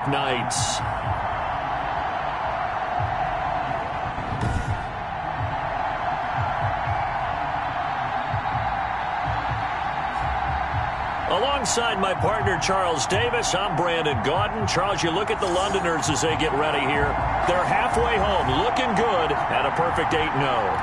Knights. Alongside my partner, Charles Davis, I'm Brandon Gaudin. Charles, you look at the Londoners as they get ready here. They're halfway home, looking good at a perfect 8-0.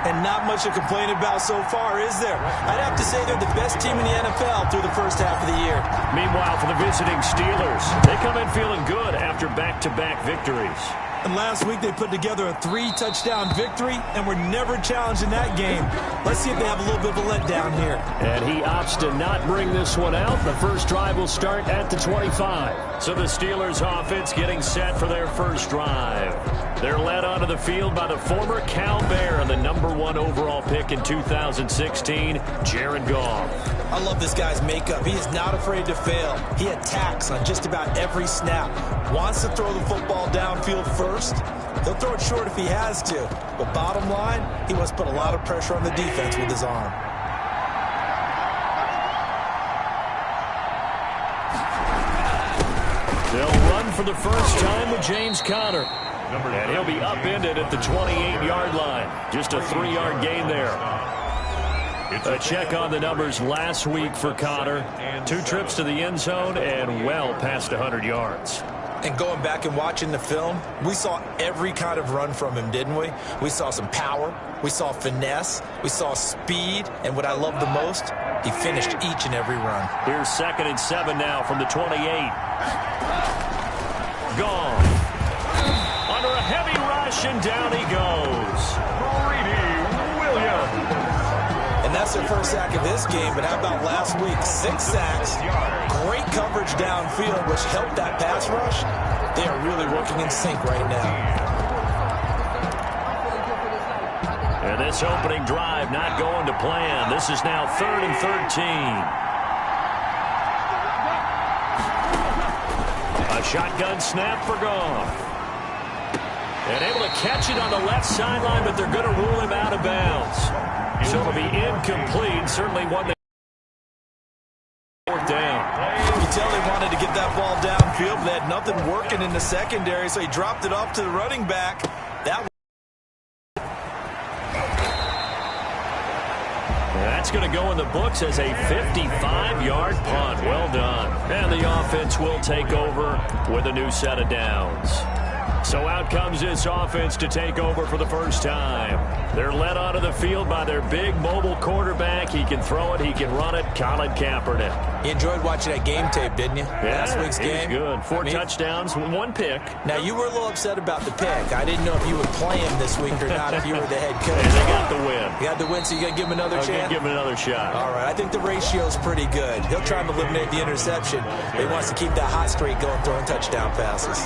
And not much to complain about so far, is there? I'd have to say they're the best team in the NFL through the first half of the year. Meanwhile, for the visiting Steelers, they come in feeling good after back-to-back victories. And last week they put together a 3-touchdown victory and were never challenged in that game. Let's see if they have a little bit of a letdown here. And he opts to not bring this one out. The first drive will start at the 25. So the Steelers offense getting set for their first drive. They're led onto the field by the former Cal Bear and the #1 overall pick in 2016, Jared Goff. I love this guy's makeup. He is not afraid to fail. He attacks on just about every snap. Wants to throw the football downfield first. He'll throw it short if he has to. But bottom line, he wants to put a lot of pressure on the defense with his arm. They'll run for the first time with James Conner. And he'll be upended at the 28-yard line. Just a 3-yard gain there. A check on the numbers last week for Conner. 2 trips to the end zone and well past 100 yards. And going back and watching the film, we saw every kind of run from him, didn't we? We saw some power. We saw finesse. We saw speed. And what I love the most, he finished each and every run. Here's 2nd and 7 now from the 28. Gone. Under a heavy rush, and down he goes. And that's their first sack of this game, but how about last week? 6 sacks, great coverage downfield, which helped that pass rush. They are really working in sync right now. And this opening drive not going to plan. This is now 3rd and 13. A shotgun snap for Goff. And able to catch it on the left sideline, but they're going to rule him out of bounds. So it'll be incomplete. Certainly one that 4th down. You can tell they wanted to get that ball downfield, but they had nothing working in the secondary, so he dropped it off to the running back. That's going to go in the books as a 55-yard punt. Well done. And the offense will take over with a new set of downs. So out comes this offense to take over for the first time. They're led onto the field by their big mobile quarterback. He can throw it, he can run it, Colin Kaepernick. You enjoyed watching that game tape, didn't you? Yeah, last week's game. Good. 4 touchdowns, 1 pick. Now, you were a little upset about the pick. I didn't know if you would play him this week or not if you were the head coach. And they got the win. You got the win, so you got to give him another chance? Give him another shot. All right, I think the ratio's pretty good. He'll try and eliminate the interception. He wants to keep that hot streak going, throwing touchdown passes.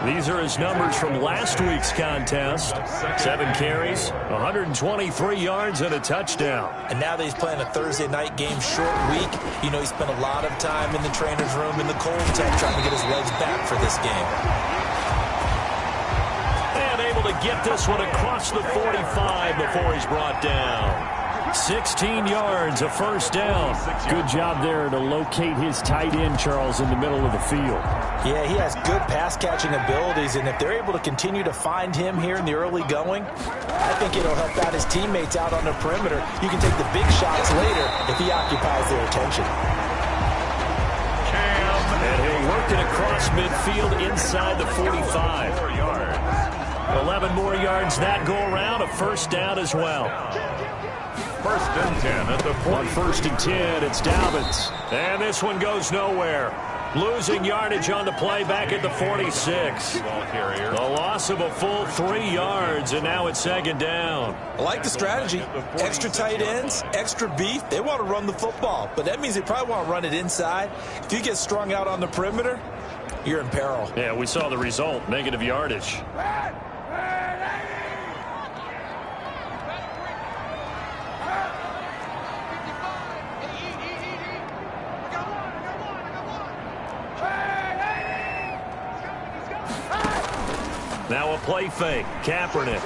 These are his numbers from last week's contest. 7 carries, 123 yards, and a touchdown. And now that he's playing a Thursday night game, short week, you know he spent a lot of time in the trainer's room in the cold tub trying to get his legs back for this game. And able to get this one across the 45 before he's brought down. 16 yards, a first down. Good job there to locate his tight end, Charles, in the middle of the field. Yeah, he has good pass-catching abilities, and if they're able to continue to find him here in the early going, I think it'll help out his teammates out on the perimeter. You can take the big shots later if he occupies their attention. And he'll work it across midfield inside the 45. 11 more yards that go around, a first down as well. 1st and 10 at the 40. On 1st and 10, it's Dobbins. And this one goes nowhere. Losing yardage on the play back at the 46. The loss of a full 3 yards, and now it's 2nd down. I like the strategy. Extra tight ends, extra beef. They want to run the football, but that means they probably want to run it inside. If you get strung out on the perimeter, you're in peril. Yeah, we saw the result, negative yardage. Now a play fake. Kaepernick.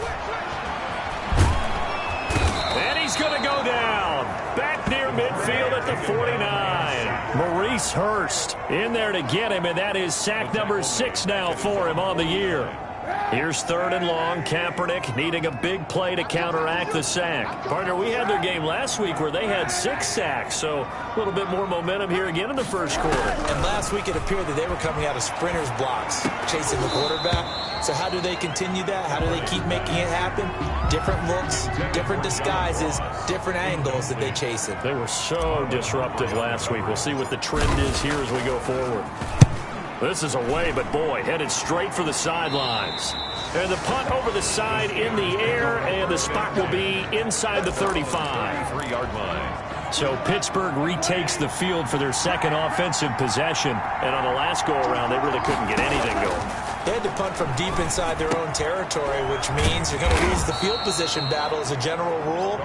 And he's going to go down. Back near midfield at the 49. Maurice Hurst in there to get him, and that is sack number 6 now for him on the year. Here's 3rd and long. Kaepernick needing a big play to counteract the sack. Partner, we had their game last week where they had 6 sacks, so a little bit more momentum here again in the first quarter. And last week it appeared that they were coming out of sprinters blocks, chasing the quarterback. So how do they continue that? How do they keep making it happen? Different looks, different disguises, different angles that they chase it. They were so disruptive last week. We'll see what the trend is here as we go forward. This is away, but boy, headed straight for the sidelines. And the punt over the side in the air, and the spot will be inside the 35. 3-yard line. So Pittsburgh retakes the field for their second offensive possession. And on the last go-around, they really couldn't get anything going. They had to punt from deep inside their own territory, which means you're going to lose the field position battle as a general rule.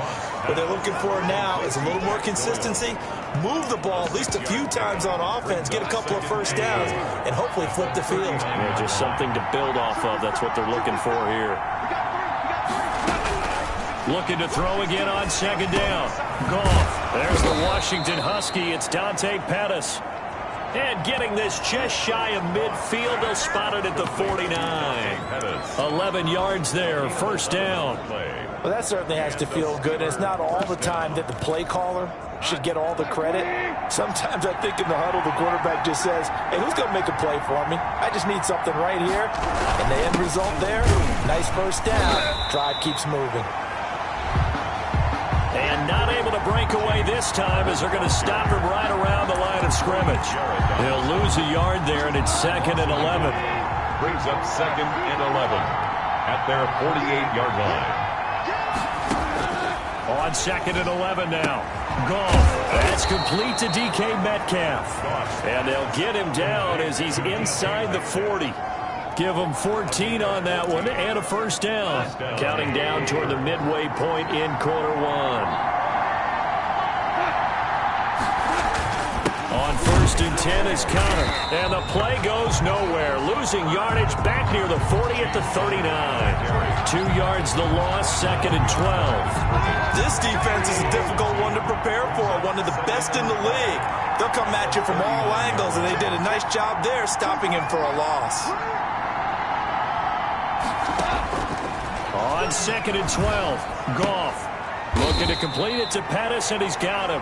What they're looking for now is a little more consistency, move the ball at least a few times on offense, get a couple of first downs, and hopefully flip the field. Yeah, just something to build off of. That's what they're looking for here. Looking to throw again on 2nd down. Goff. There's the Washington Husky. It's Dante Pettis. And getting this just shy of midfield, they'll spot it at the 49. 11 yards there, 1st down. Well, that certainly has to feel good. It's not all the time that the play caller should get all the credit. Sometimes I think in the huddle, the quarterback just says, hey, who's going to make a play for me? I just need something right here. And the end result there, nice 1st down. Drive keeps moving. And not able to break away this time as they're going to stop him right around the line of scrimmage. They'll lose a yard there, and it's 2nd and 11. Brings up 2nd and 11 at their 48-yard line. On 2nd and 11 now. Goff. That's complete to DK Metcalf. And they'll get him down as he's inside the 40. Give him 14 on that one and a 1st down. Counting down toward the midway point in quarter 1. On 1st and 10 is Connor. And the play goes nowhere. Losing yardage back near the 40 at the 39. 2 yards the loss, 2nd and 12. This defense is a difficult one to prepare for. One of the best in the league. They'll come at you from all angles, and they did a nice job there stopping him for a loss. On 2nd and 12, Goff looking to complete it to Pettis, and he's got him.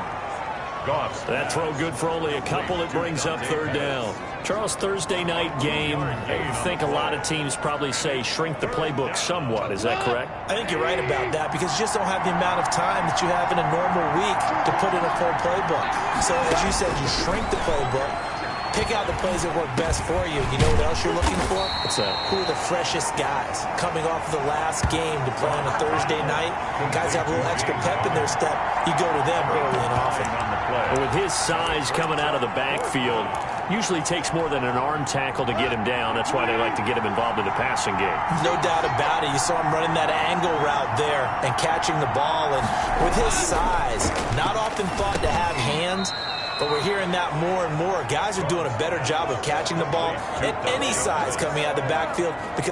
Goff. That throw good for only a couple. It brings up 3rd down. Charles, Thursday night game, I think a lot of teams probably say shrink the playbook somewhat. Is that correct? I think you're right about that because you just don't have the amount of time that you have in a normal week to put in a full playbook. So as you said, you shrink the playbook. Pick out the plays that work best for you. You know what else you're looking for? What's that? Who are the freshest guys coming off of the last game to play on a Thursday night? Guys have a little extra pep in their step. You go to them early and often. Well, with his size coming out of the backfield, usually takes more than an arm tackle to get him down. That's why they like to get him involved in the passing game. No doubt about it. You saw him running that angle route there and catching the ball. And with his size, not often thought to have hands, but we're hearing that more and more. Guys are doing a better job of catching the ball at any size coming out of the backfield because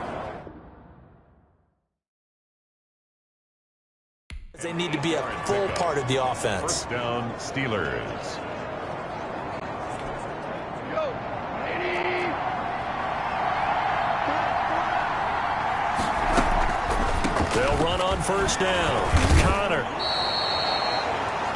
they need to be a full part of the offense. 1st down, Steelers. They'll run on 1st down. Connor.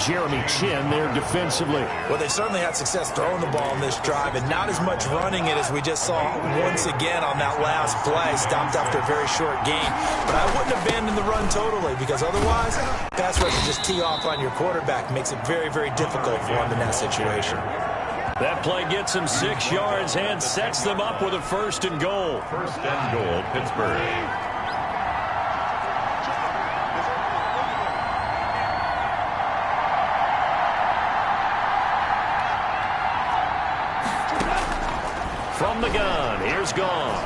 Jeremy Chin there defensively. Well, they certainly had success throwing the ball in this drive and not as much running it as we just saw once again on that last play. Stopped after a very short gain. But I wouldn't abandon the run totally because otherwise, pass rush will just tee off on your quarterback. Makes it very, very difficult for him in that situation. That play gets him 6 yards and sets them up with a 1st and goal. 1st and goal, Pittsburgh. From the gun, here's Goff.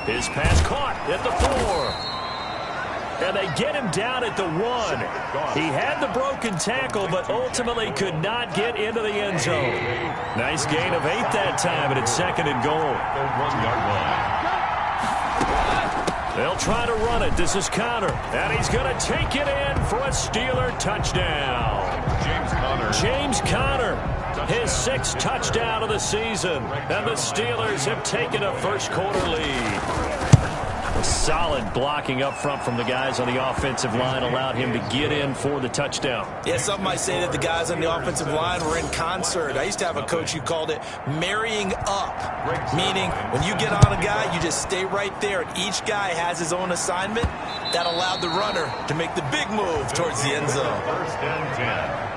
His pass caught at the 4. And they get him down at the 1. He had the broken tackle, but ultimately could not get into the end zone. Nice gain of 8 that time, and it's 2nd and goal. 1-yard line. They'll try to run it. This is Connor, and he's going to take it in for a Steeler touchdown. James Conner. James Conner His 6th touchdown of the season. And the Steelers have taken a first-quarter lead. Solid blocking up front from the guys on the offensive line allowed him to get in for the touchdown. Yeah, some might say that the guys on the offensive line were in concert. I used to have a coach who called it marrying up, meaning when you get on a guy, you just stay right there, and each guy has his own assignment. That allowed the runner to make the big move towards the end zone. First and 10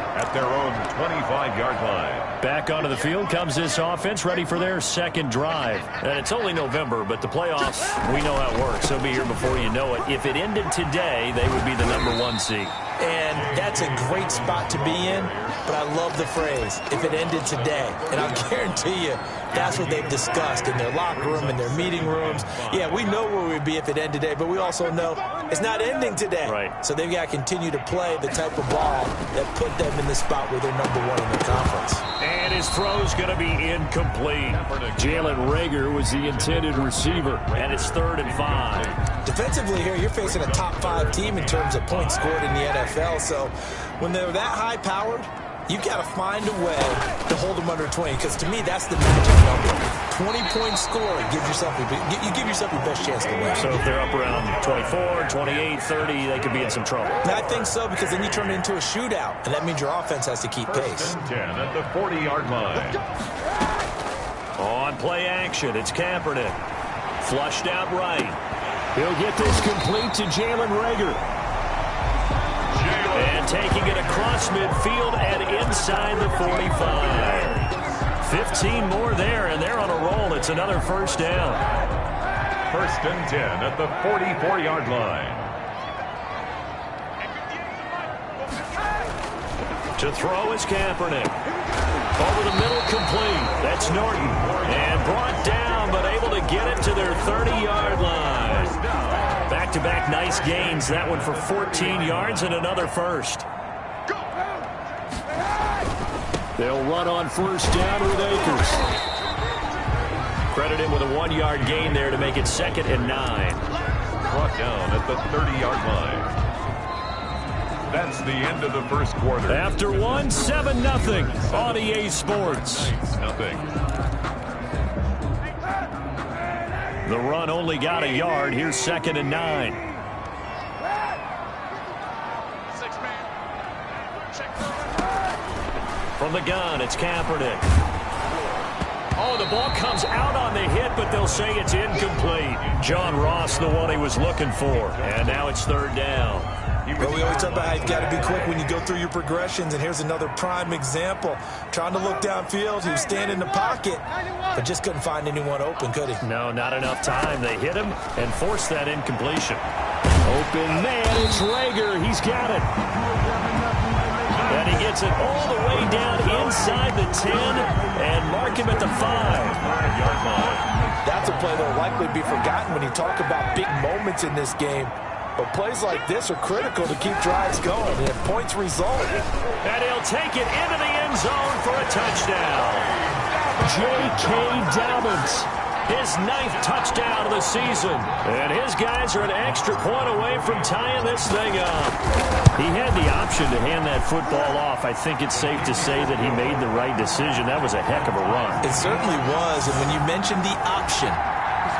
at their own 25-yard line. Back onto the field comes this offense, ready for their second drive. And it's only November, but the playoffs, we know how it works. They'll be here before you know it. If it ended today, they would be the #1 seed. And that's a great spot to be in, but I love the phrase, if it ended today. And I'll guarantee you, that's what they've discussed in their locker room, in their meeting rooms. Yeah, we know where we'd be if it ended today, but we also know it's not ending today. Right. So they've got to continue to play the type of ball that put them in the spot where they're #1 in the conference. And his throw's going to be incomplete. Jalen Reagor was the intended receiver, and it's 3rd and 5. Defensively here, you're facing a top-5 team in terms of points scored in the NFL. So when they're that high-powered, you've got to find a way to hold them under 20, because to me, that's the magic number. 20-point score, you give yourself your best chance to win. So if they're up around 24, 28, 30, they could be in some trouble. And I think so, because then you turn it into a shootout, and that means your offense has to keep pace. First and 10 at the 40-yard line. On play action, it's Kaepernick. Flushed out right. He'll get this complete to Jalen Reagor. And taking it across midfield and inside the 45. 15 more there, and they're on a roll. It's another first down. First and 10 at the 44-yard line. To throw is Kaepernick. Over the middle, complete. That's Norton. And brought down, but able to get it to their 30-yard line. Back-to-back nice gains. That one for 14 yards and another first. They'll run on first down with Akers. Credit him with a 1-yard gain there to make it 2nd and 9. Brought down at the 30-yard line. That's the end of the first quarter. After 1, 7-0 on EA Sports. Nothing. The run only got a yard. Here's 2nd and 9. From the gun, it's Kaepernick. Oh, the ball comes out on the hit, but they'll say it's incomplete. John Ross, the one he was looking for. And now it's 3rd down. Well, we always talk about how you've got to be quick when you go through your progressions, and here's another prime example. Trying to look downfield, he was standing in the pocket, but just couldn't find anyone open, could he? No, not enough time. They hit him and forced that incompletion. Open man, it's Reagor. He's got it. And he gets it all the way down inside the 10 and mark him at the 5-yard line. That's a play that will likely be forgotten when you talk about big moments in this game. But plays like this are critical to keep drives going, and if points result. And he'll take it into the end zone for a touchdown. J.K. Dobbins, his 9th touchdown of the season. And his guys are an extra point away from tying this thing up. He had the option to hand that football off. I think it's safe to say that he made the right decision. That was a heck of a run. It certainly was, and when you mentioned the option,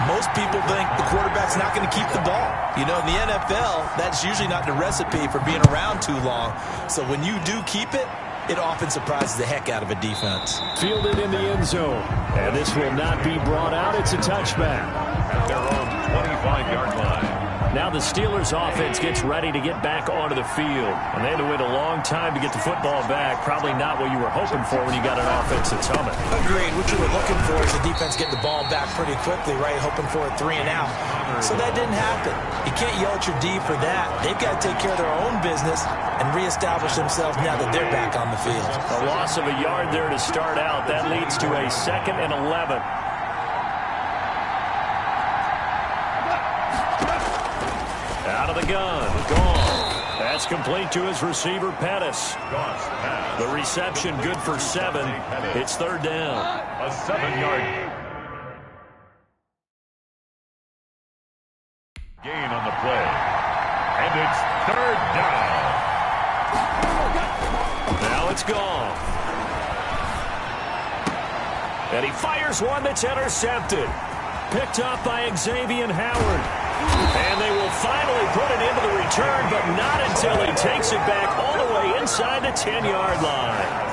most people think the quarterback's not going to keep the ball. You know, in the NFL, that's usually not the recipe for being around too long. So when you do keep it, it often surprises the heck out of a defense. Fielded in the end zone. And this will not be brought out. It's a touchback. At their own 25-yard line. Now the Steelers offense gets ready to get back onto the field. And they had to wait a long time to get the football back. Probably not what you were hoping for when you got an offense that's humming. Agreed. What you were looking for is the defense getting the ball back pretty quickly, right? Hoping for a 3 and out. So that didn't happen. You can't yell at your D for that. They've got to take care of their own business and reestablish themselves now that they're back on the field. A loss of a yard there to start out. That leads to a 2nd and 11. Out of the gun. Gone. That's complete to his receiver, Pettis. The reception good for 7. It's 3rd down. A 7-yard gain on the play. And it's 3rd down. Now it's gone. And he fires one that's intercepted. Picked up by Xavier Howard. And they will finally put it into the return, but not until he takes it back all the way inside the 10-yard line.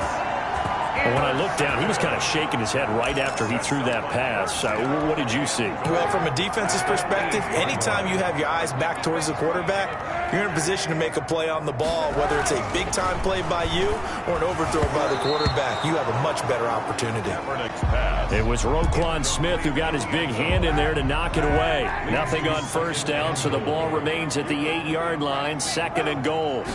When I looked down, he was kind of shaking his head right after he threw that pass. What did you see? Well, from a defense's perspective, anytime you have your eyes back towards the quarterback, you're in a position to make a play on the ball, whether it's a big-time play by you or an overthrow by the quarterback. You have a much better opportunity. It was Roquan Smith who got his big hand in there to knock it away. Nothing on first down, so the ball remains at the 8-yard line, 2nd and goal.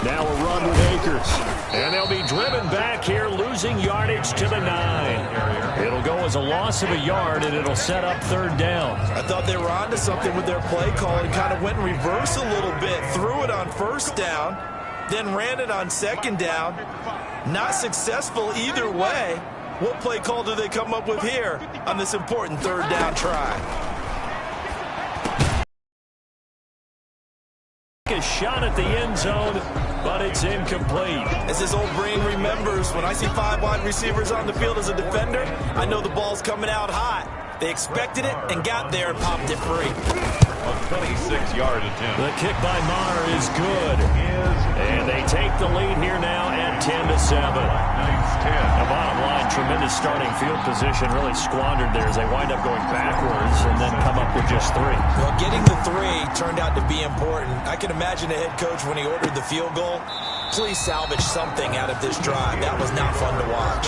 Now a run with Akers. And they'll be driven back here, losing yardage to the 9. It'll go as a loss of a yard, and it'll set up 3rd down. I thought they were onto something with their play call and kind of went in reverse a little bit. Threw it on 1st down, then ran it on 2nd down. Not successful either way. What play call do they come up with here on this important 3rd down try? A shot at the end zone, but it's incomplete. As his old brain remembers, when I see 5 wide receivers on the field as a defender, I know the ball's coming out hot. They expected it and got there and popped it free. A 26-yard attempt. The kick by Maher is good. And they take the lead here now at 10-7. The bottom line, tremendous starting field position, really squandered there as they wind up going backwards and then come up with just 3. Well, getting the 3 turned out to be important. I can imagine the head coach when he ordered the field goal. Please salvage something out of this drive. That was not fun to watch.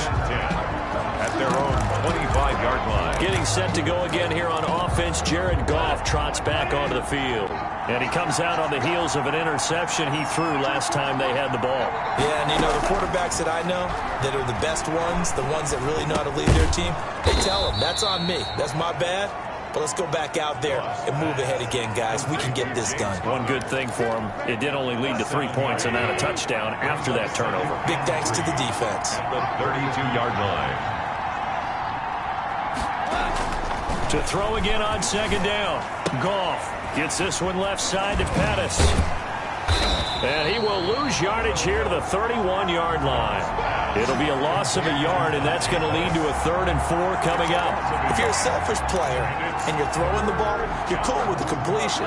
At their own 25-yard line. Getting set to go again here on offense. Jared Goff trots back onto the field. And he comes out on the heels of an interception he threw last time they had the ball. Yeah, and you know, the quarterbacks that I know that are the best ones, the ones that really know how to lead their team, they tell them, that's on me. That's my bad. But let's go back out there and move ahead again, guys. We can get this done. One good thing for him, it did only lead to 3 points and not a touchdown after that turnover. Big thanks to the defense. The 32-yard line. To throw again on 2nd down. Goff gets this one left side to Pettis. And he will lose yardage here to the 31-yard line. It'll be a loss of a yard, and that's going to lead to a 3rd and 4 coming up. If you're a selfish player and you're throwing the ball, you're cool with the completion.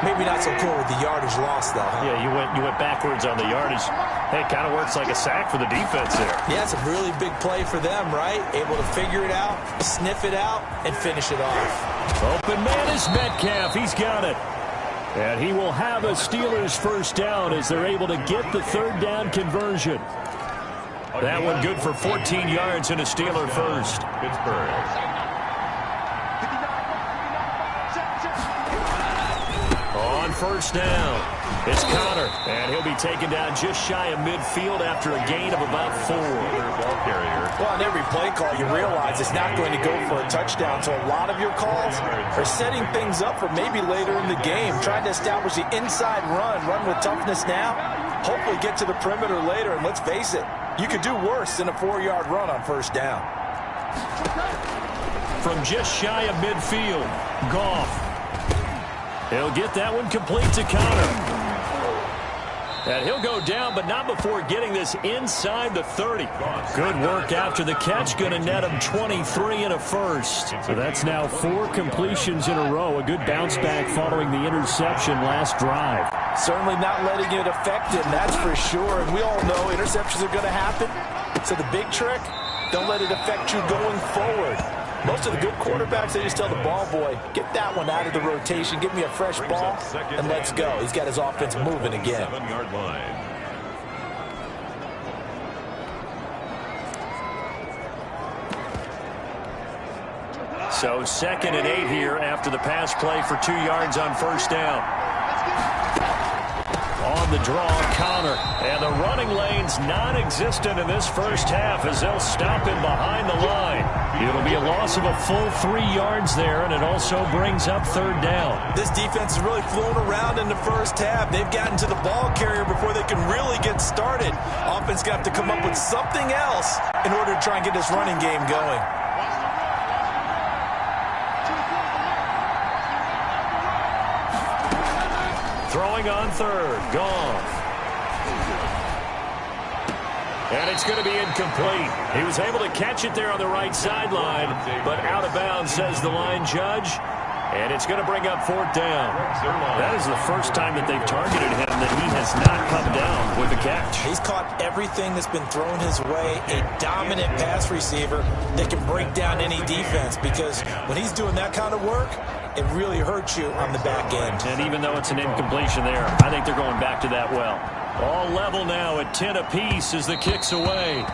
Maybe not so cool with the yardage loss, though, huh? Yeah, you went backwards on the yardage. Hey, it kind of works like a sack for the defense there. Yeah, it's a really big play for them, right? Able to figure it out, sniff it out, and finish it off. Open man is Metcalf. He's got it. And he will have a Steelers 1st down as they're able to get the 3rd down conversion. That one good for 14 yards and a Steeler 1st. Pittsburgh. On 1st down, it's Connor, and he'll be taken down just shy of midfield after a gain of about 4. Ball carrier. Well, on every play call, you realize it's not going to go for a touchdown, so a lot of your calls are setting things up for maybe later in the game, trying to establish the inside run with toughness now, hopefully get to the perimeter later, and let's face it, you could do worse than a 4-yard run on 1st down. From just shy of midfield, Goff. He'll get that one complete to Connor. And he'll go down, but not before getting this inside the 30. Good work after the catch. Going to net him 23 and a 1st. So that's now 4 completions in a row. A good bounce back following the interception last drive. Certainly not letting it affect him, that's for sure. And we all know interceptions are going to happen. So the big trick, don't let it affect you going forward. Most of the good quarterbacks, they just tell the ball boy, get that one out of the rotation, give me a fresh ball, and let's go. He's got his offense moving again. 7-yard line. So 2nd and 8 here after the pass play for 2 yards on 1st down. On the draw, Connor. And the running lane's non-existent in this 1st half as they'll stop him behind the line. It'll be a loss of a full 3 yards there, and it also brings up 3rd down. This defense has really flown around in the 1st half. They've gotten to the ball carrier before they can really get started. Offense going to have to come up with something else in order to try and get this running game going. Throwing on 3rd, Goff. And it's going to be incomplete. He was able to catch it there on the right sideline, but out of bounds, says the line judge. And it's going to bring up 4th down. That is the first time that they've targeted him that he has not come down with a catch. He's caught everything that's been thrown his way. A dominant pass receiver that can break down any defense, because when he's doing that kind of work, it really hurts you on the back end. And even though it's an incompletion there, I think they're going back to that well. All level now at 10 apiece as the kick's away.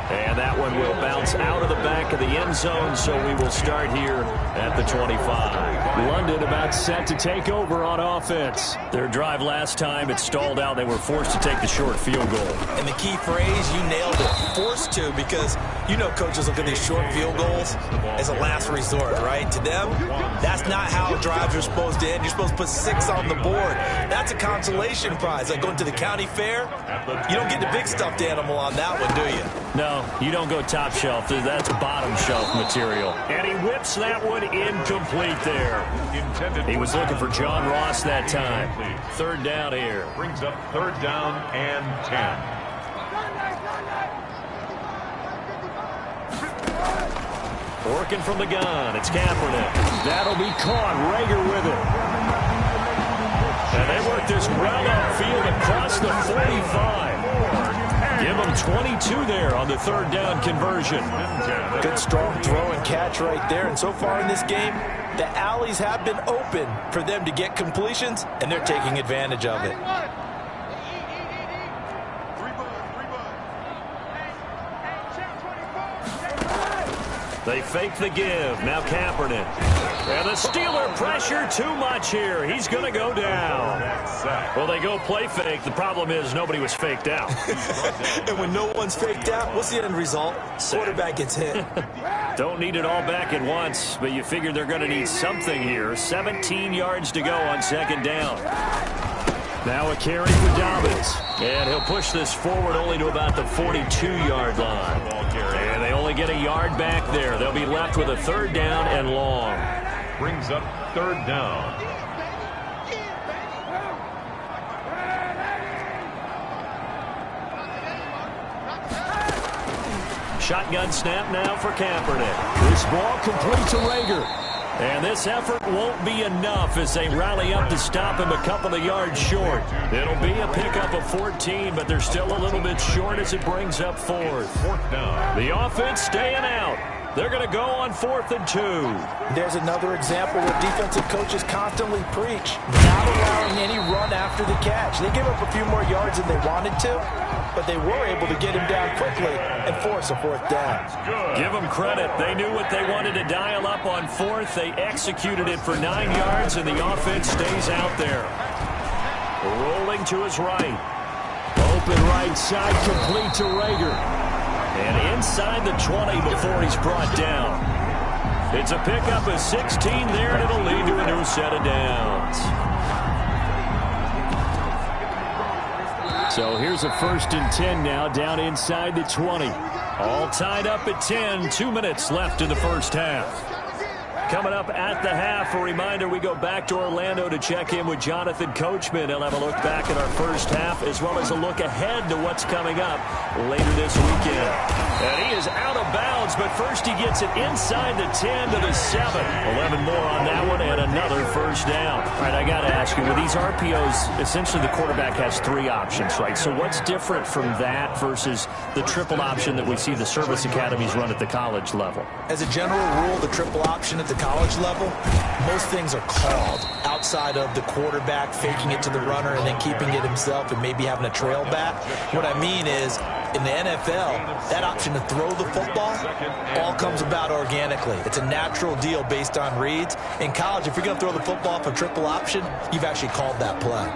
And that one will bounce out of the back of the end zone, so we will start here at the 25. London about set to take over on offense. Their drive last time, it stalled out. They were forced to take the short field goal. And the key phrase, you nailed it, forced to, because you know coaches look at these short field goals as a last resort, right? To them, that's not how drives are supposed to end. You're supposed to put 6 on the board. That's a consolation prize. Like going to the county fair, you don't get the big stuffed animal on that one, do you? No, you don't go top shelf. That's bottom shelf material. And he whips that one incomplete there. He was looking for John Ross that time. 3rd down here. Brings up 3rd down and 10. Working from the gun. It's Kaepernick. That'll be caught. Rager with it. And they work this well upfield across the 45. Give them 22 there on the 3rd down conversion. Good strong throw and catch right there. And so far in this game, the alleys have been open for them to get completions, and they're taking advantage of it. They fake the give. Now Kaepernick. And the Steeler pressure too much here. He's going to go down. Well, they go play fake. The problem is nobody was faked out. And when no one's faked out, what's the end result? Quarterback gets hit. Don't need it all back at once, but you figure they're going to need something here. 17 yards to go on 2nd down. Now a carry for Dobbins. And he'll push this forward only to about the 42-yard line. And they only get a yard back there. They'll be left with a 3rd down and long. Brings up 3rd down. Shotgun snap now for Kaepernick. This ball complete to Rager. And this effort won't be enough as they rally up to stop him a couple of yards short. It'll be a pickup of 14, but they're still a little bit short as it brings up 4th. The offense staying out. They're going to go on 4th and 2. There's another example where defensive coaches constantly preach not allowing any run after the catch. They give up a few more yards than they wanted to, but they were able to get him down quickly and force a 4th down. Give them credit. They knew what they wanted to dial up on 4th. They executed it for 9 yards, and the offense stays out there. Rolling to his right. Open right side, complete to Rager. And inside the 20 before he's brought down. It's a pickup of 16 there, and it'll lead to a new set of downs. So here's a 1st and 10 now, down inside the 20. All tied up at 10, 2 minutes left in the first half. Coming up at the half, a reminder, we go back to Orlando to check in with Jonathan Coachman. He'll have a look back at our first half as well as a look ahead to what's coming up later this weekend. And he is out of bounds, but first he gets it inside the 10 to the 7. 11 more on that one and another 1st down. All right, I got to ask you, with these RPOs, essentially the quarterback has 3 options, right? So what's different from that versus the triple option that we see the service academies run at the college level? As a general rule, the triple option at the college level, most things are called outside of the quarterback faking it to the runner and then keeping it himself and maybe having a trail back. What I mean is, in the NFL, that option to throw the football all comes about organically. It's a natural deal based on reads. In college, if you're going to throw the football for triple option, you've actually called that play.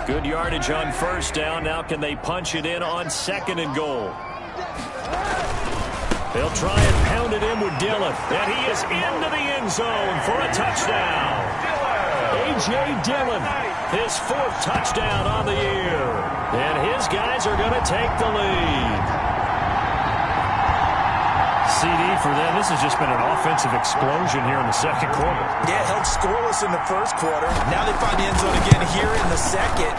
Good yardage on 1st down. Now can they punch it in on 2nd and goal? They'll try and pound it in with Dillon. And he is into the end zone for a touchdown. A.J. Dillon, his 4th touchdown on the year. And his guys are going to take the lead. CD for them. This has just been an offensive explosion here in the second quarter. Yeah, held scoreless in the first quarter. Now they find the end zone again here in the second.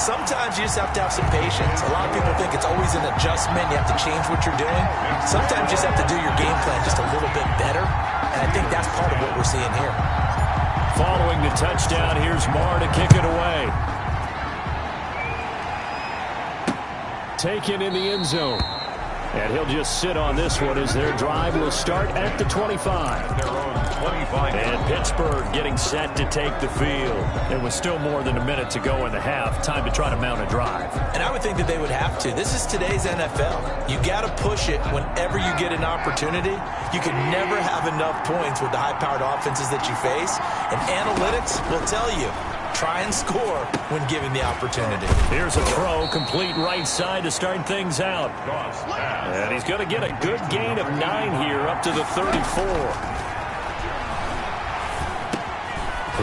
Sometimes you just have to have some patience. A lot of people think it's always an adjustment. You have to change what you're doing. Sometimes you just have to do your game plan just a little bit better. And I think that's part of what we're seeing here. Following the touchdown, here's Marr to kick it away. Taken in the end zone. And he'll just sit on this one as their drive will start at the 25. Their own 25. And Pittsburgh getting set to take the field. There was still more than a minute to go in the half. Time to try to mount a drive. And I would think that they would have to. This is today's NFL. You got to push it whenever you get an opportunity. You can never have enough points with the high-powered offenses that you face. And analytics will tell you, try and score when given the opportunity. Here's a throw, complete right side to start things out. And he's going to get a good gain of 9 here up to the 34.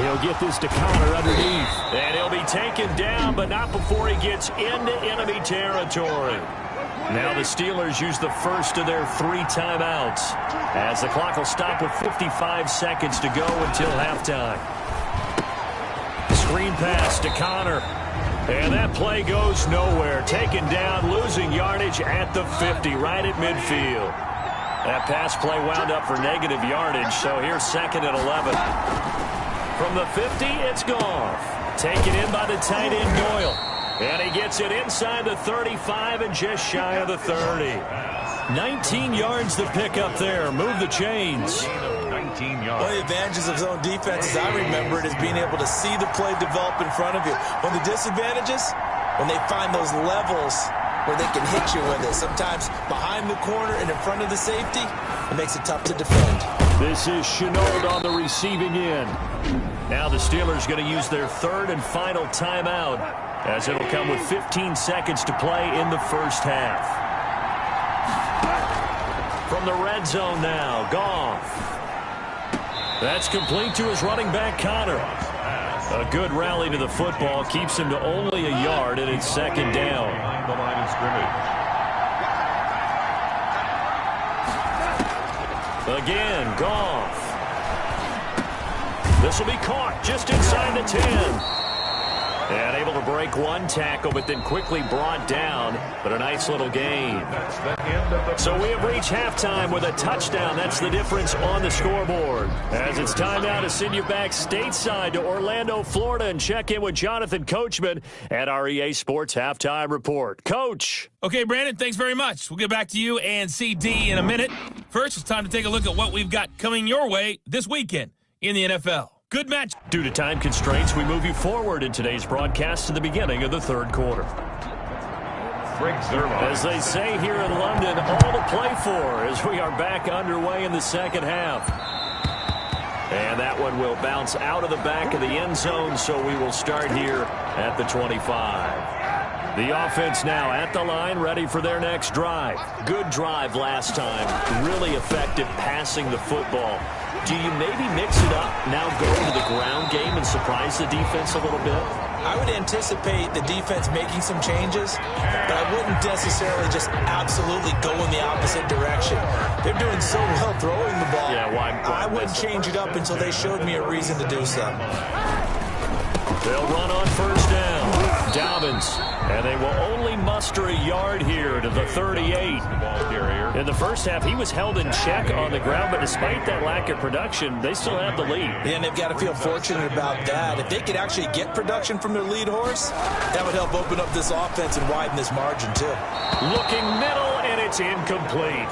He'll get this to Connor underneath. And he'll be taken down, but not before he gets into enemy territory. Now the Steelers use the first of their 3 timeouts as the clock will stop with 55 seconds to go until halftime. Screen pass to Connor. And that play goes nowhere. Taken down, losing yardage at the 50, right at midfield. That pass play wound up for negative yardage, so here's 2nd and 11. From the 50, it's Goff. Taken in by the tight end Doyle. And he gets it inside the 35 and just shy of the 30. 19 yards to pick up there. Move the chains. One of the advantages of zone defense, as I remember it, is being able to see the play develop in front of you. One of the disadvantages, when they find those levels where they can hit you with it. Sometimes behind the corner and in front of the safety, it makes it tough to defend. This is Chenault on the receiving end. Now the Steelers going to use their 3rd and final timeout, as it'll come with 15 seconds to play in the first half. From the red zone now, Goff. That's complete to his running back, Connor. A good rally to the football keeps him to only a yard, and it's 2nd down. The line of scrimmage. Again, Goff. This will be caught just inside the 10. And able to break one tackle, but then quickly brought down. But a nice little gain. That's the end of the So we have reached halftime with a touchdown. That's the difference on the scoreboard. As it's time now to send you back stateside to Orlando, Florida, and check in with Jonathan Coachman at our EA Sports Halftime Report. Coach. Okay, Brandon, thanks very much. We'll get back to you and CD in a minute. First, it's time to take a look at what we've got coming your way this weekend in the NFL. Good match. Due to time constraints, we move you forward in today's broadcast to the beginning of the 3rd quarter. As they say here in London, all to play for as we are back underway in the second half. And that one will bounce out of the back of the end zone, so we will start here at the 25. The offense now at the line, ready for their next drive. Good drive last time. Really effective passing the football. Do you maybe mix it up, now go to the ground game and surprise the defense a little bit? I would anticipate the defense making some changes, but I wouldn't necessarily just absolutely go in the opposite direction. They're doing so well throwing the ball. Yeah, why I wouldn't change it up until they showed me a reason to do so. They'll run on 1st down. Dobbins. And they will only muster a yard here to the 38. In the first half, he was held in check on the ground, but despite that lack of production, they still have the lead. Yeah, and they've got to feel fortunate about that. If they could actually get production from their lead horse, that would help open up this offense and widen this margin, too. Looking middle, and it's incomplete.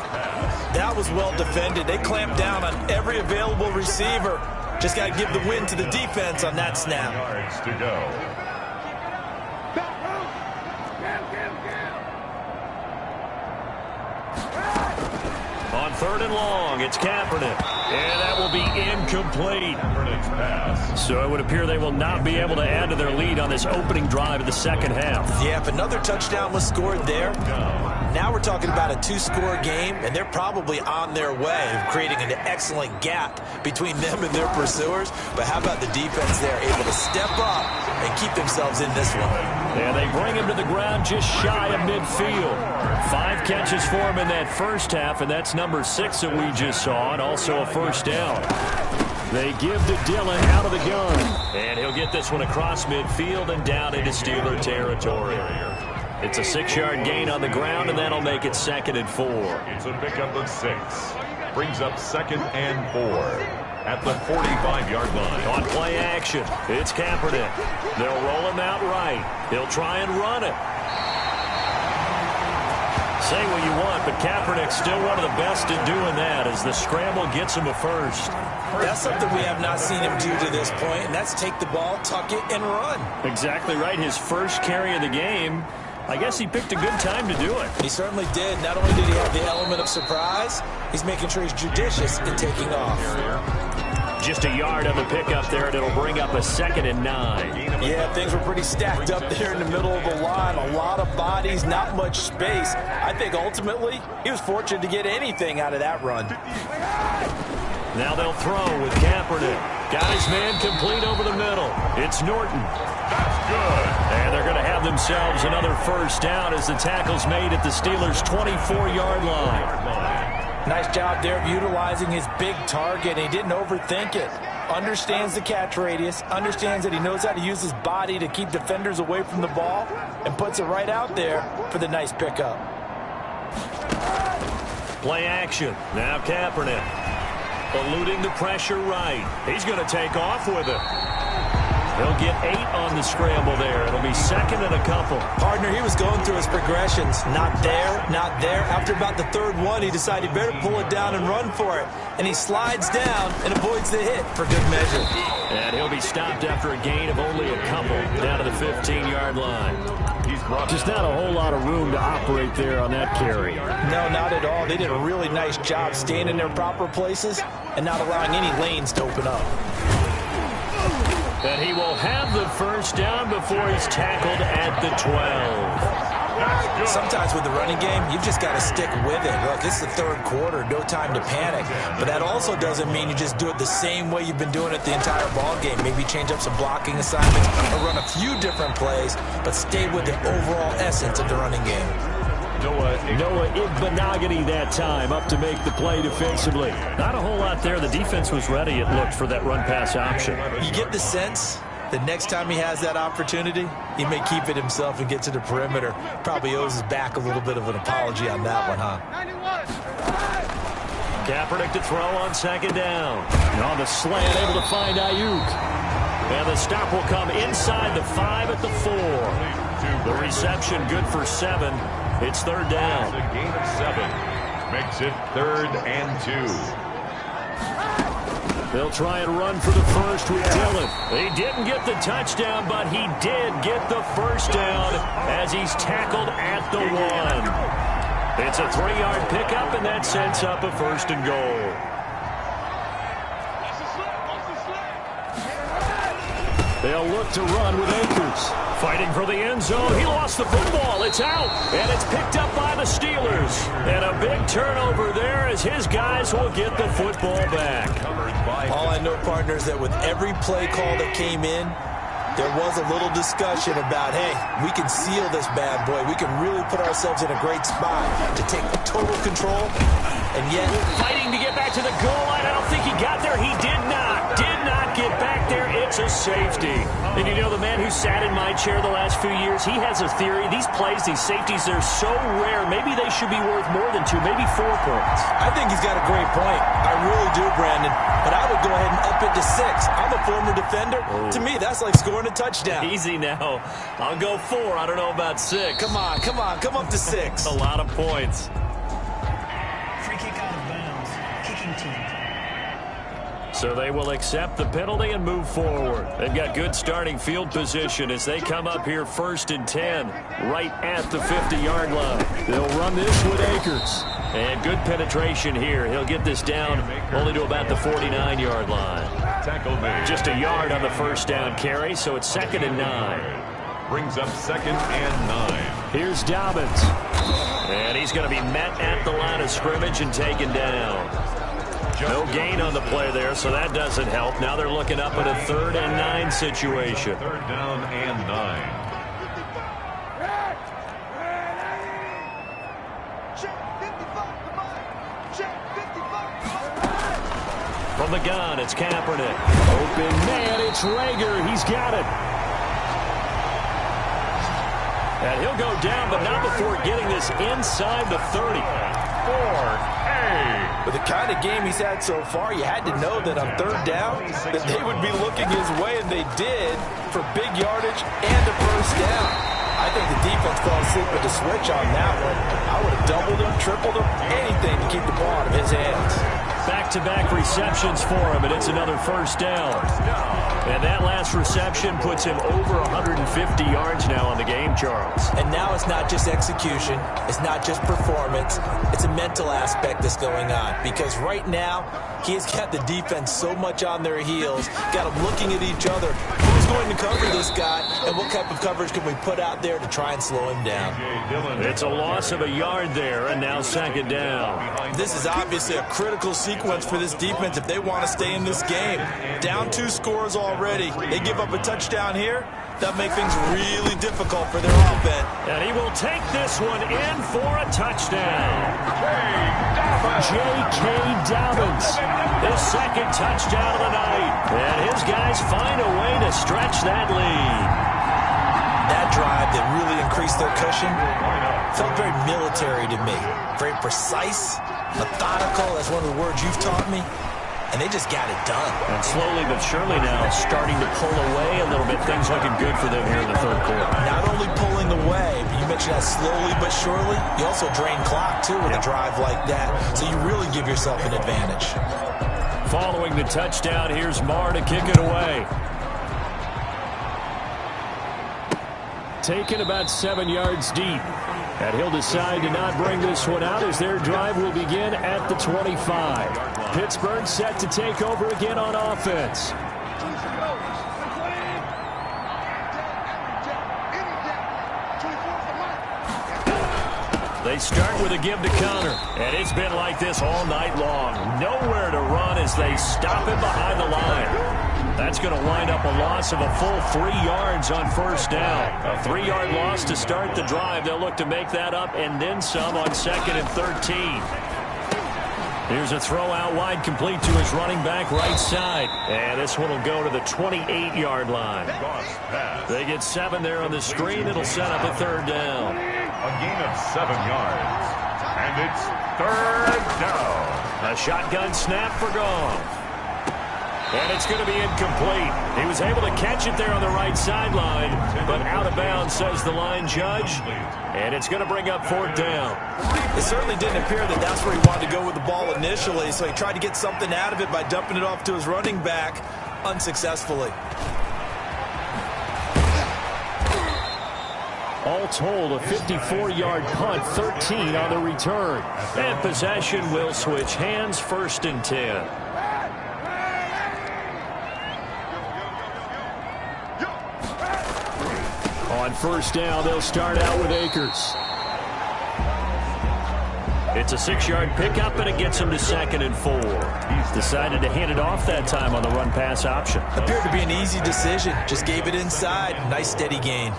That was well defended. They clamped down on every available receiver. Just got to give the win to the defense on that snap. yards to go. On 3rd and long, it's Kaepernick. And that will be incomplete. So it would appear they will not be able to add to their lead on this opening drive of the second half. Yeah, if another touchdown was scored there, now we're talking about a 2-score game, and they're probably on their way of creating an excellent gap between them and their pursuers. But how about the defense there, able to step up and keep themselves in this one? And they bring him to the ground just shy of midfield. 5 catches for him in that first half, and that's number 6 that we just saw, and also a first down. They give to Dillon out of the gun. And he'll get this one across midfield and down into Steeler territory. It's a 6-yard gain on the ground, and that'll make it 2nd and 4. It's a pickup of 6. Brings up 2nd and 4 at the 45-yard line. On play action, it's Kaepernick. They'll roll him out right. He'll try and run it. Say what you want, but Kaepernick's still one of the best in doing that as the scramble gets him a first. That's something we have not seen him do to this point, and that's take the ball, tuck it, and run. Exactly right. His first carry of the game. I guess he picked a good time to do it. He certainly did. Not only did he have the element of surprise, he's making sure he's judicious in taking off. Just a yard on the pickup there, and it'll bring up a 2nd and 9. Yeah, things were pretty stacked up there in the middle of the line. A lot of bodies, not much space. I think ultimately he was fortunate to get anything out of that run. Now they'll throw with Kaepernick. Got his man complete over the middle. It's Norton. That's good. And they're going to have themselves another first down as the tackle's made at the Steelers' 24-yard line. Nice job there of utilizing his big target. He didn't overthink it. Understands the catch radius. Understands that he knows how to use his body to keep defenders away from the ball. And puts it right out there for the nice pickup. Play action. Now Kaepernick. Eluding the pressure right. He's going to take off with it. He'll get 8 on the scramble there. It'll be 2nd and a couple. Partner, he was going through his progressions. Not there, not there. After about the 3rd one, he decided he better pull it down and run for it. And he slides down and avoids the hit for good measure. And he'll be stopped after a gain of only a couple down to the 15-yard line. Just not a whole lot of room to operate there on that carry. No, not at all. They did a really nice job staying in their proper places and not allowing any lanes to open up. And he will have the first down before he's tackled at the 12. Sometimes with the running game, you've just got to stick with it. Look, it's the 3rd quarter, no time to panic. But that also doesn't mean you just do it the same way you've been doing it the entire ball game. Maybe change up some blocking assignments or run a few different plays, but stay with the overall essence of the running game. Noah Igbenogany that time up to make the play defensively. Not a whole lot there. The defense was ready, it looked, for that run-pass option. You get the sense that next time he has that opportunity, he may keep it himself and get to the perimeter. Probably owes his back a little bit of an apology on that one, huh? Kaepernick to throw on 2nd down. And on the slant, able to find Ayuk. And the stop will come inside the 5 at the 4. The reception good for 7. It's 3rd down. It's a gain of 7. Makes it 3rd and 2. They'll try and run for the first with Dillon. He didn't get the touchdown, but he did get the first down as he's tackled at the 1. It's a 3-yard pickup, and that sets up a 1st and goal. They'll look to run with Akers. Fighting for the end zone. He lost the football. It's out. And it's picked up by the Steelers. And a big turnover there as his guys will get the football back. All I know, partner, is that with every play call that came in, there was a little discussion about, hey, we can seal this bad boy. We can really put ourselves in a great spot to take total control. And yet, fighting to get back to the goal line. I don't think he got there. He did not get back there. It's a safety. And you know, the man who sat in my chair the last few years, he has a theory. These plays, these safeties, they're so rare. Maybe they should be worth more than 2, maybe 4 points. I think he's got a great point. I really do, Brandon. But I would go ahead and up it to 6. I'm a former defender. Oh. To me, that's like scoring a touchdown. Easy now. I'll go 4. I don't know about 6. Come on. Come up to 6. A lot of points. Free kick out of bounds. Kicking team. So they will accept the penalty and move forward. They've got good starting field position as they come up here 1st and 10, right at the 50-yard line. They'll run this with Akers. And good penetration here. He'll get this down only to about the 49-yard line. Tackle made. Just a yard on the first down carry, so it's 2nd and 9. Brings up 2nd and 9. Here's Dobbins. And he's going to be met at the line of scrimmage and taken down. No gain on the play there, so that doesn't help. Now they're looking up at a 3rd and 9 situation. 3rd down and 9. From the gun, it's Kaepernick. Open man, it's Rager. He's got it. And he'll go down, but not before getting this inside the 30. 4A. With the kind of game he's had so far, you had to know that on 3rd down that they would be looking his way, and they did, for big yardage and a first down. I think the defense fell asleep with the switch on that one. I would have doubled him, tripled him, anything to keep the ball out of his hands. Back-to-back receptions for him, and it's another first down. And that last reception puts him over 150 yards now on the game, Charles. And now it's not just execution. It's not just performance. It's a mental aspect that's going on. Because right now, he has got the defense so much on their heels, got them looking at each other. Who's going to cover this guy, and what type of coverage can we put out there to try and slow him down? It's a loss of a yard there, and now 2nd down. This is obviously a critical sequence for this defense if they want to stay in this game. Down 2 scores already. They give up a touchdown here. That makes things really difficult for their offense. And he will take this one in for a touchdown. J.K. Dobbins, his 2nd touchdown of the night. And his guys find a way to stretch that lead. That drive that really increased their cushion felt very military to me. Very precise, methodical. That's one of the words you've taught me. And they just got it done. And slowly but surely now starting to pull away a little bit. Things looking good for them here in the 3rd quarter. Not only pulling away, but you mentioned that slowly but surely. You also drain clock, too, with a drive like that. So you really give yourself an advantage. Following the touchdown, here's Marr to kick it away. Taken about 7 yards deep. And he'll decide to not bring this one out as their drive will begin at the 25. Pittsburgh set to take over again on offense. They start with a give to counter, and it's been like this all night long. Nowhere to run as they stop him behind the line. That's going to wind up a loss of a full 3 yards on first down. A 3-yard loss to start the drive. They'll look to make that up and then some on 2nd and 13. Here's a throw out wide, complete to his running back right side. And this one will go to the 28-yard line. They get 7 there on the screen. It'll set up a 3rd down. A gain of 7 yards. And it's 3rd down. A shotgun snap for Goff. And it's going to be incomplete. He was able to catch it there on the right sideline, but out of bounds, says the line judge. And it's going to bring up 4th down. It certainly didn't appear that that's where he wanted to go with the ball initially, so he tried to get something out of it by dumping it off to his running back unsuccessfully. All told, a 54-yard punt, 13 on the return. And possession will switch hands, 1st and 10. On first down, they'll start out with Akers. It's a 6-yard pickup, and it gets him to 2nd and 4. He's decided to hand it off that time on the run-pass option. Appeared to be an easy decision. Just gave it inside. Nice, steady gain.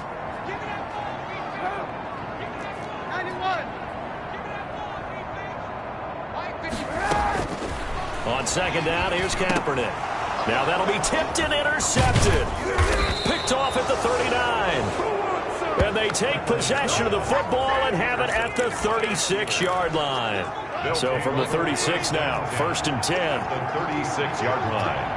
On 2nd down, here's Kaepernick. Now that'll be tipped and intercepted. Picked off at the 39. And they take possession of the football and have it at the 36-yard line. So from the 36 now, 1st and 10. The 36-yard line.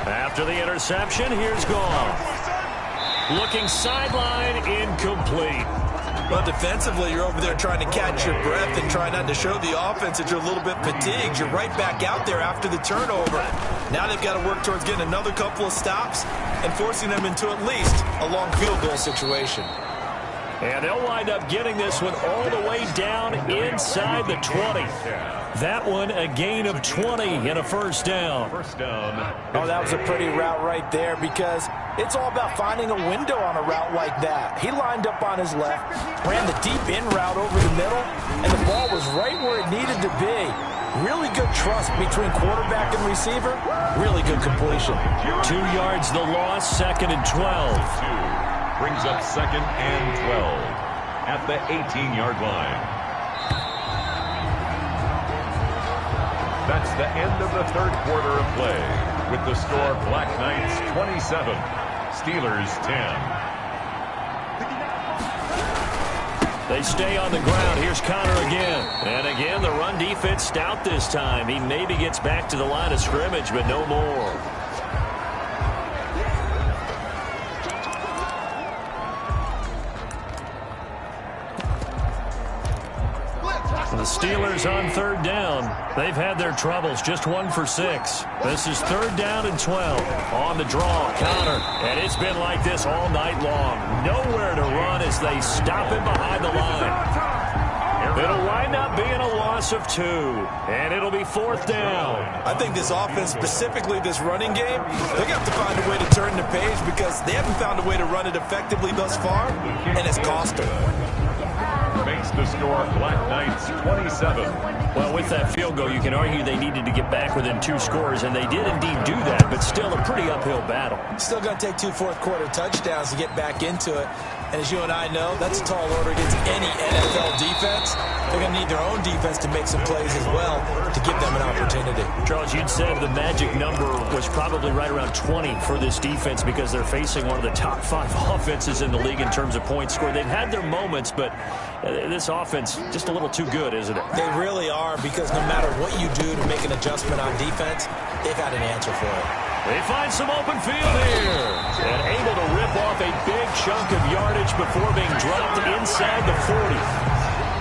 After the interception, here's Goff. Looking sideline, incomplete. Well, defensively, you're over there trying to catch your breath and try not to show the offense that you're a little bit fatigued. You're right back out there after the turnover. Now they've got to work towards getting another couple of stops and forcing them into at least a long field goal situation. And they'll wind up getting this one all the way down inside the 20. That one a gain of 20 and a first down. First down. Oh, that was a pretty route right there because it's all about finding a window on a route like that. He lined up on his left, ran the deep in route over the middle, and the ball was right where it needed to be. Really good trust between quarterback and receiver. Really good completion. 2 yards the loss, 2nd and 12. Brings up 2nd and 12 at the 18-yard line. That's the end of the third quarter of play. With the score, Black Knights 27, Steelers 10. They stay on the ground. Here's Connor again. And again, the run defense stout this time. He maybe gets back to the line of scrimmage, but no more. The Steelers on 3rd down. They've had their troubles, just 1 for 6. This is 3rd down and 12. On the draw, Connor. And it's been like this all night long. Nowhere to run as they stop him behind the line. It'll wind up being a loss of 2. And it'll be 4th down. I think this offense, specifically this running game, they're going to have to find a way to turn the page because they haven't found a way to run it effectively thus far, and it's cost them. Makes the score Black Knights 27. Well, with that field goal, you can argue they needed to get back within 2 scores, and they did indeed do that, but still a pretty uphill battle. Still going to take 2 fourth-quarter touchdowns to get back into it. And as you and I know, that's a tall order against any NFL defense. They're going to need their own defense to make some plays as well to give them an opportunity. Charles, you'd said the magic number was probably right around 20 for this defense because they're facing one of the top 5 offenses in the league in terms of points scored. They've had their moments, but this offense just a little too good, isn't it? They really are, because no matter what you do to make an adjustment on defense, they've had an answer for it. They find some open field here and able to rip off a big chunk of yardage before being dropped inside the 40.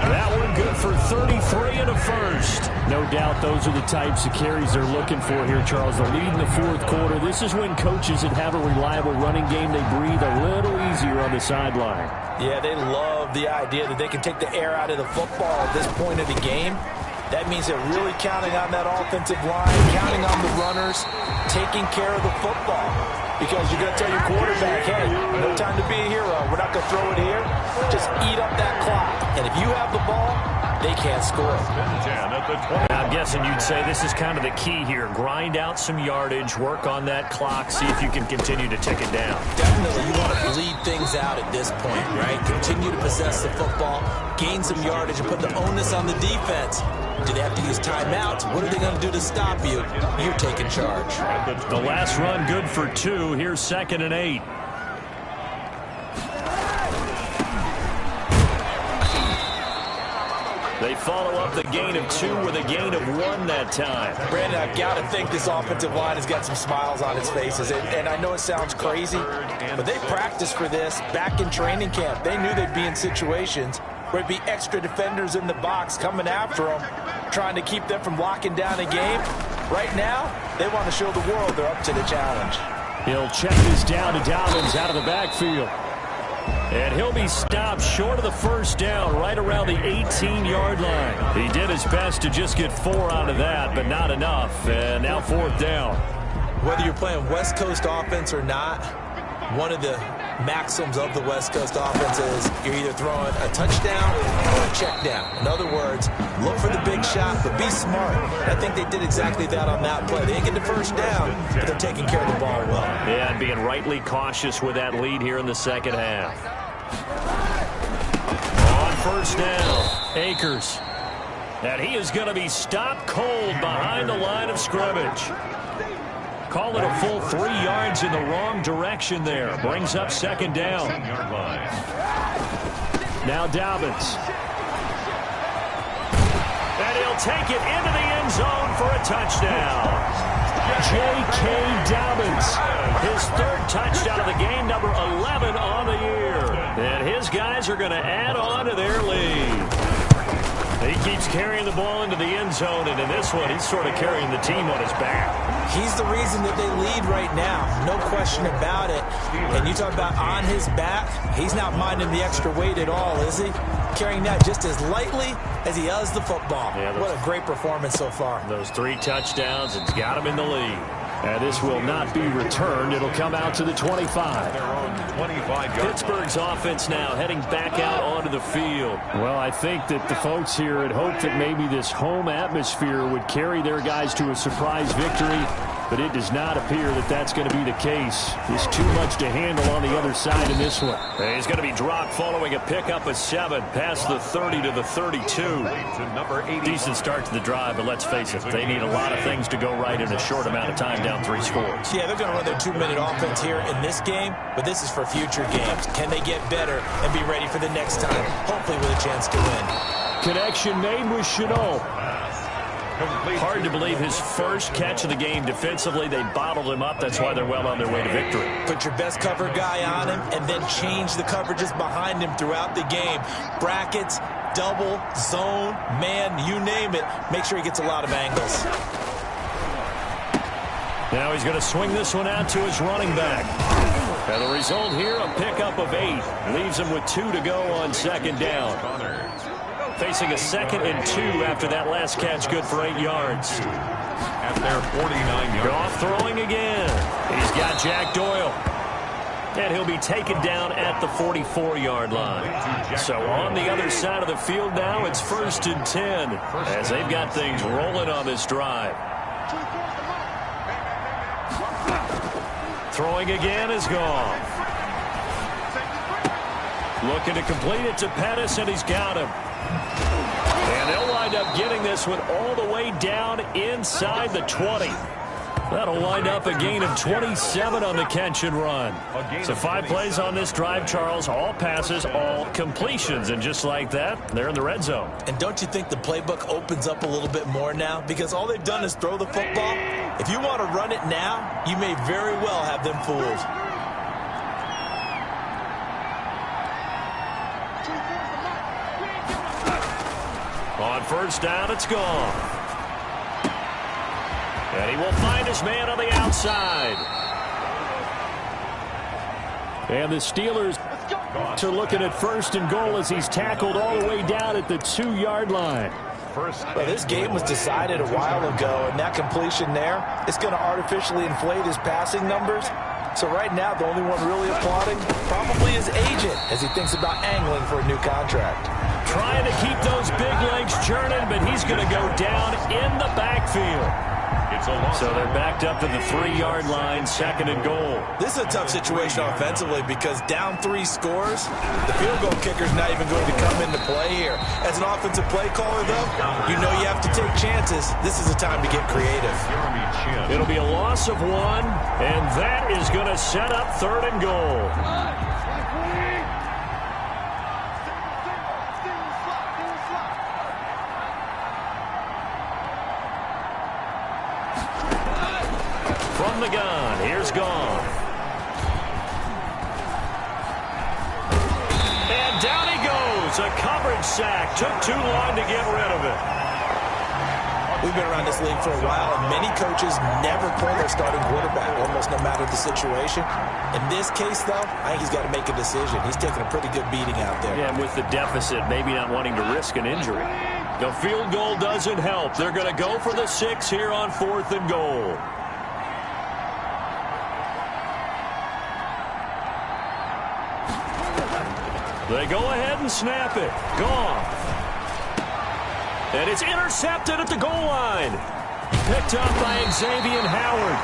That one good for 33 and a first. No doubt those are the types of carries they're looking for here, Charles. The lead in the 4th quarter. This is when coaches that have a reliable running game, they breathe a little easier on the sideline. Yeah, they love the idea that they can take the air out of the football at this point of the game. That means they're really counting on that offensive line, counting on the runners, taking care of the football. Because you're going to tell your quarterback, hey, no time to be a hero. We're not going to throw it here. Just eat up that clock. And if you have the ball, they can't score. I'm guessing you'd say this is kind of the key here. Grind out some yardage, work on that clock, see if you can continue to tick it down. Definitely, you want to bleed things out at this point, right? Continue to possess the football, gain some yardage, and put the onus on the defense. Do they have to use timeouts? What are they going to do to stop you? You're taking charge. The last run good for 2. Here's 2nd and 8. They follow up the gain of 2 with a gain of 1 that time. Brandon, I've got to think this offensive line has got some smiles on its faces. And I know it sounds crazy, but they practiced for this back in training camp. They knew they'd be in situations where it'd be extra defenders in the box coming after them, trying to keep them from locking down a game. Right now, they want to show the world they're up to the challenge. He'll check this down to Dobbins out of the backfield. And he'll be stopped short of the first down right around the 18-yard line. He did his best to just get 4 out of that, but not enough. And now 4th down. Whether you're playing West Coast offense or not, one of the maxims of the West Coast offense is you're either throwing a touchdown or a check down. In other words, look for the big shot, but be smart. I think they did exactly that on that play. They didn't get the first down, but they're taking care of the ball well. Yeah, and being rightly cautious with that lead here in the second half. On first down, Akers. And he is going to be stopped cold behind the line of scrimmage. Call it a full 3 yards in the wrong direction there. Brings up 2nd down. Now Dobbins. And he'll take it into the end zone for a touchdown. J.K. Dobbins. His 3rd touchdown of the game, number 11 on the year. And his guys are going to add on to their lead. He keeps carrying the ball into the end zone, and in this one, he's sort of carrying the team on his back. He's the reason that they lead right now, no question about it. And you talk about on his back, he's not minding the extra weight at all, is he? Carrying that just as lightly as he has the football. Yeah, what a great performance so far. Those 3 touchdowns, it's got him in the lead. And this will not be returned. It'll come out to the 25. Their own 25-yard. Pittsburgh's offense now heading back out onto the field. Well, I think that the folks here had hoped that maybe this home atmosphere would carry their guys to a surprise victory, but it does not appear that that's going to be the case. There's too much to handle on the other side in this one. He's going to be dropped following a pickup of 7 past the 30 to the 32. To number 80. Decent start to the drive, but let's face it, they need a lot of things to go right in a short amount of time down 3 scores. Yeah, they're going to run their 2-minute offense here in this game, but this is for future games. Can they get better and be ready for the next time, hopefully with a chance to win? Connection made with Chenault. Hard to believe his first catch of the game defensively. They bottled him up. That's why they're well on their way to victory. Put your best cover guy on him and then change the coverages behind him throughout the game. Brackets, double, zone, man, you name it. Make sure he gets a lot of angles. Now he's going to swing this one out to his running back. And the result here, a pickup of 8. Leaves him with 2 to go on second down. Facing a 2nd and 2 after that last catch, good for 8 yards. At their 49-yard. Goff throwing again. He's got Jack Doyle. And he'll be taken down at the 44-yard line. So on the other side of the field now, it's 1st and 10 as they've got things rolling on this drive. Throwing again is Goff. Looking to complete it to Pettis, and he's got him. And they'll wind up getting this one all the way down inside the 20. That'll wind up a gain of 27 on the catch and run. So 5 plays on this drive, Charles. All passes, all completions. And just like that, they're in the red zone. And don't you think the playbook opens up a little bit more now? Because all they've done is throw the football. If you want to run it now, you may very well have them fooled. On first down, it's gone. And he will find his man on the outside. And the Steelers are looking at 1st and goal as he's tackled all the way down at the 2-yard line. Well, this game was decided a while ago, and that completion there is going to artificially inflate his passing numbers. So right now, the only one really applauding probably his agent as he thinks about angling for a new contract. Trying to keep those big legs churning, but he's going to go down in the backfield. So they're backed up to the 3-yard line, 2nd and goal. This is a tough situation offensively because down 3 scores, the field goal kicker's not even going to come into play here. As an offensive play caller, though, you know you have to take chances. This is a time to get creative. It'll be a loss of 1, and that is going to set up 3rd and goal. From the gun, here's Goff. And down he goes. A coverage sack. Took too long to get rid of it. We've been around this league for a while, and many coaches never pull their starting quarterback, almost no matter the situation. In this case, though, I think he's got to make a decision. He's taking a pretty good beating out there. Yeah, with the deficit, maybe not wanting to risk an injury. The field goal doesn't help. They're going to go for the 6 here on 4th and goal. They go ahead and snap it. Goff. And it's intercepted at the goal line. Picked up by Xavier Howard.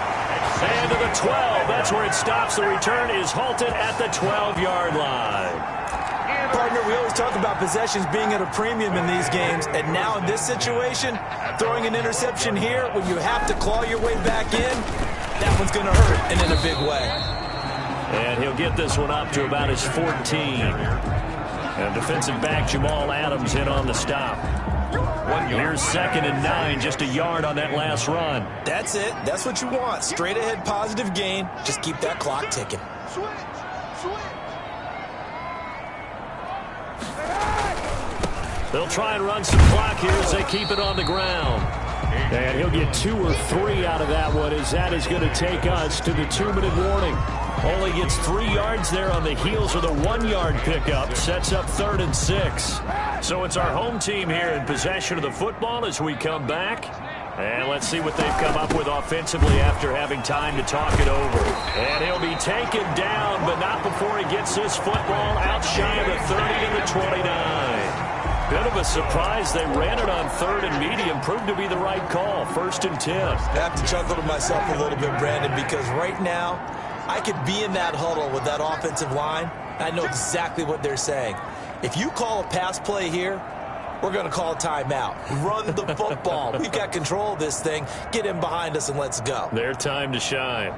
And to the 12. That's where it stops. The return is halted at the 12-yard line. Partner, we always talk about possessions being at a premium in these games. And now in this situation, throwing an interception here when you have to claw your way back in, that one's going to hurt, and in a big way. And he'll get this one up to about his 14. And defensive back Jamal Adams in on the stop. Here's 2nd and 9, just a yard on that last run. That's it. That's what you want. Straight ahead positive gain. Just keep that clock ticking. They'll try and run some clock here as they keep it on the ground. And he'll get 2 or 3 out of that one, as that is going to take us to the 2-minute warning. Only gets 3 yards there on the heels of the 1-yard pickup. Sets up 3rd and 6. So it's our home team here in possession of the football as we come back. And let's see what they've come up with offensively after having time to talk it over. And he'll be taken down, but not before he gets this football out shy of the 30 to the 29. Bit of a surprise. They ran it on 3rd and medium. Proved to be the right call. 1st and 10. I have to chuckle to myself a little bit, Brandon, because right now I could be in that huddle with that offensive line. I know exactly what they're saying. If you call a pass play here, we're going to call a timeout. Run the football. We've got control of this thing. Get in behind us and let's go. Their time to shine.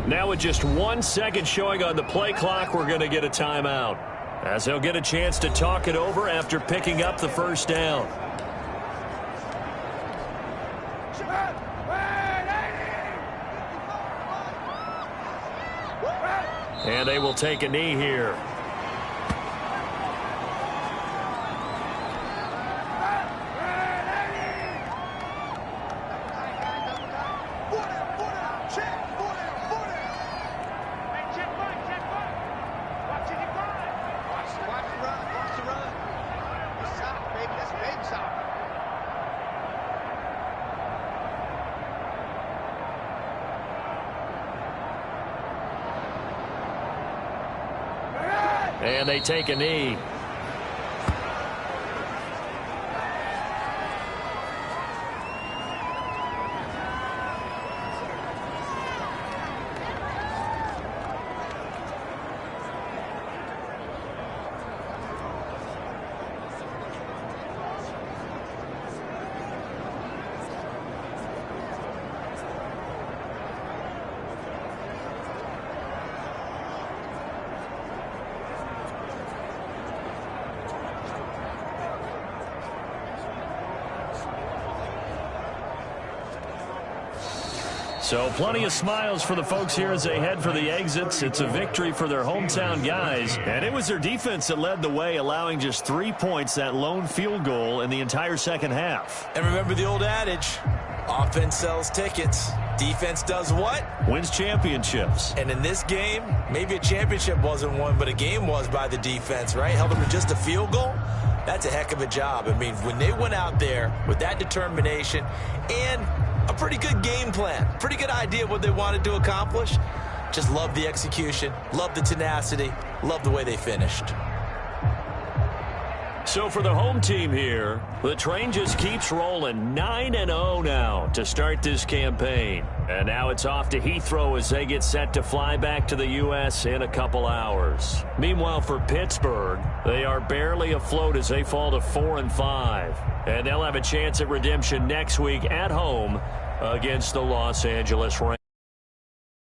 Now with just 1 second showing on the play clock, we're going to get a timeout, as they'll get a chance to talk it over after picking up the first down. And they will take a knee here. And they take a knee. So plenty of smiles for the folks here as they head for the exits. It's a victory for their hometown guys. And it was their defense that led the way, allowing just 3 points, that lone field goal in the entire second half. And remember the old adage, offense sells tickets. Defense does what? Wins championships. And in this game, maybe a championship wasn't won, but a game was by the defense, right? Held them to just a field goal. That's a heck of a job. I mean, when they went out there with that determination and a pretty good game plan, pretty good idea of what they wanted to accomplish, just love the execution, love the tenacity, love the way they finished. So for the home team here, the train just keeps rolling. 9-0 now to start this campaign. And now it's off to Heathrow as they get set to fly back to the U.S. in a couple hours. Meanwhile, for Pittsburgh, they are barely afloat as they fall to 4-5. And they'll have a chance at redemption next week at home against the Los Angeles Rams.